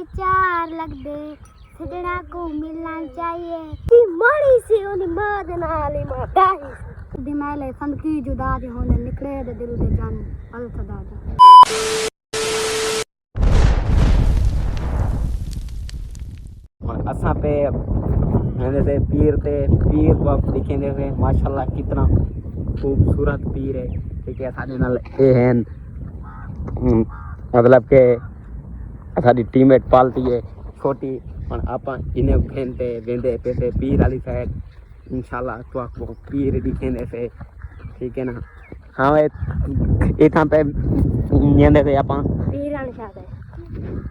विचार लग दे सजना को मिलना चाहिए कि माड़ी सी ओनी मां दे नाल ही माता ही दिमाले फंद की जुदा दे होने निकले दे दिल दे जान अल सदा दा असां पे पीर को आप दिखेंगे हुए माशाल्लाह कितना खूबसूरत पीर है ठीक है साडे नाल ए हैं मतलब के साडी टीममेट पालती है छोटी और आपां इन्हें खेलते वेंदे पैसे पीर वाली साइड इंशाल्लाह तो आपको पीर दिखेंगे से ठीक है ना हाँ इथां पे नियंदे थे आपां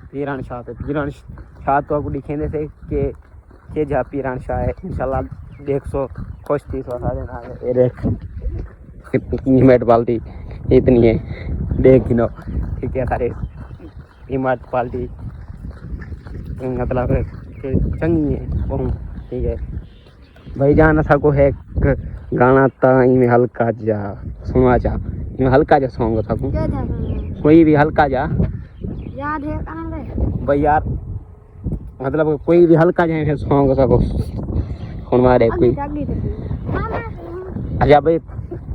पीरान शाह तो आपको दिखेंगे से के जा पीरान शाह है इंशाल्लाह 100 खुश थी सारे ना ये देख टीममेट पालती इतनी है देख नो ठीक है सारे टीममेट पालती मतलब कि चंगी है बहुत ठीक है भाई जान असा को है गाना ताई में हल्का जा सुनवा जा इमें हल्का जा सॉन्ग था कोई भी हल्का जा याद है कहां गए भाई यार मतलब कोई भी हल्का जा है सॉन्ग सको सुनवा दे कोई अच्छा भाई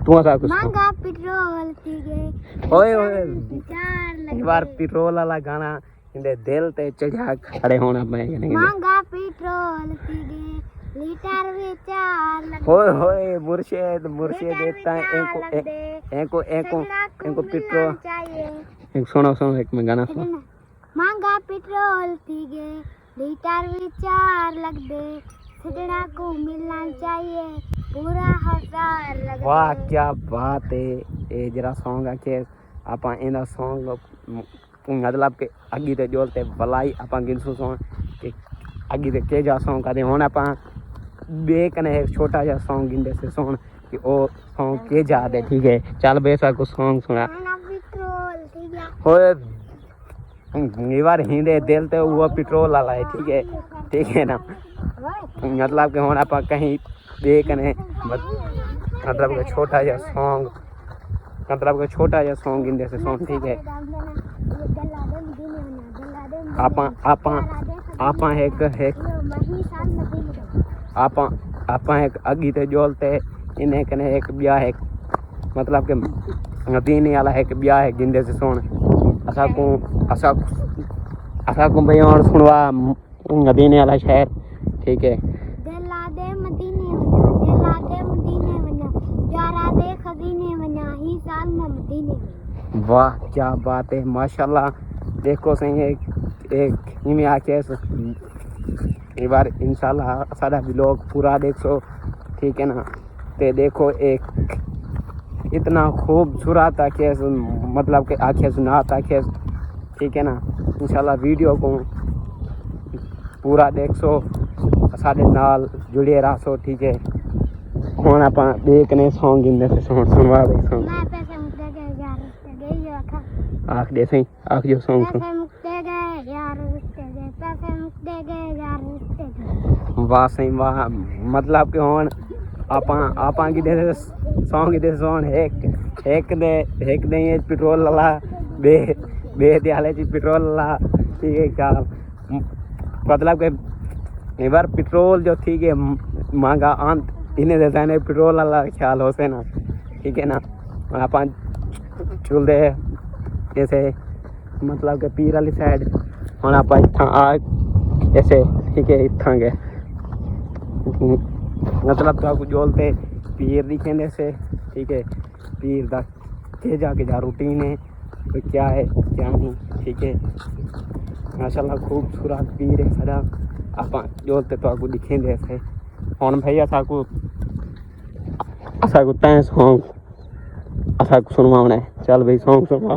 तू सा कुछ मांगा पेट्रोल पीगे ओए एक बार पेट्रोल वाला गाना इंदे दिल ते चढ़ा खड़े होना मैं मांगा पेट्रोल पीगे लीटर विचार लग होए मुर्शिद देता है एको पेट्रोल एक सुनो एक मैं गाना सुन मांगा पेट्रोल पीगे लीटर विचार लग दे सजना को मिलना चाहिए पूरा 1000 लग वाह क्या बात है ये जरा सॉन्ग के आपा एना सॉन्ग मतलब के आगे ते जोलते भलाई आपा गिनसु सॉन्ग के आगे ते के जा सॉन्ग का दे होना आपा बे कने एक छोटा जा सॉन्ग गिनदे से सॉन्ग कि ओ सॉन्ग के जा दे ठीक है चल बेसा को सॉन्ग सुना पेट्रोल ठीक है होए ये बार हिंदे दिल ते वो पेट्रोल वाला है ठीक है ना मतलब के होना आपा कहीं बे कने मतलब के छोटा जा सॉन्ग गिनदे से सॉन्ग ठीक है आपा एक अगी ते जोलते इन्हें कने एक ब्याह है मतलब के मदीने वाला एक ब्याह है गिंदे से सुन असा को बयान सुनवा मदीने वाला शहर ठीक है दिला दे मदीने वना प्यारा दे खजीने वना ही साल में मदीने वाह क्या बात है माशाल्लाह देखो सही एक इमें आके एक बार इंशाल्लाह सारा व्लॉग पूरा देखो ठीक है ना ते देखो एक इतना खूबसूरत आके मतलब के आखे सुनाता आके ठीक है ना इंशाल्लाह वीडियो को पूरा देखो सारे नाल जुड़े रहो ठीक है हुन आप देखने सॉन्ग इन से सुनवा दे सॉन्ग मैं पैसे मुक्ते गए यार गई रखा आख दे सही आख जो सॉन्ग पैसे मुक्ते गए यार पैसे मुक्ते गए यार वाह सही वाह मतलब कि हुन आपा की दे सॉन्ग दे सॉन्ग एक दे ये पेट्रोल वाला बे दियाले जी पेट्रोल वाला ठीक है क्या मतलब के एक बार पेट्रोल जो ठीक है महंगा अंत इन्हें देता है पेट्रोल वाला ख्याल हो से ना ठीक है ना आप चल दे जैसे मतलब के पीर वाली साइड हम आप ऐसे ठीक है इतना गए मतलब तो आपको जोलते पीर दिखेंगे से ठीक है पीर दा के जाके जा रूटीन है तो क्या है क्या नहीं ठीक है माशाल्लाह खूबसूरत पीर है सारा आप जोलते तो आपको दिखेंगे ऐसे हम भैया साकू तैं सॉन्ग सुनवाना है चल भाई सॉन्ग सुनवा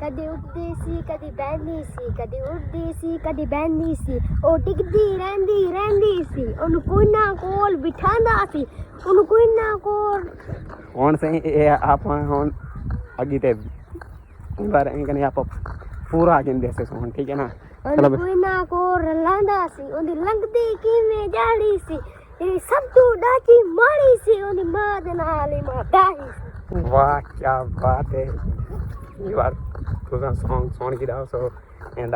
कदी उड़दी सी कदी बहंदी सी कदी उड़दी सी कदी बहंदी सी ओ टिकदी रहंदी सी ओनु कोई ना कोल बिठांदा सी ओनु कोई ना कोल हुन सही आप हुन अगी ते बार इनकने आप पूरा गिनदे से सुन ठीक है ना चलो कोई ना कोल लांदा सी ओदी लंगदी किवें जाड़ी सी ए सब तू डाकी माड़ी सी ओदी मां दे नाल ही माता ही वाह क्या बात है ये बार तुझा सॉन्ग की दाव सो एंड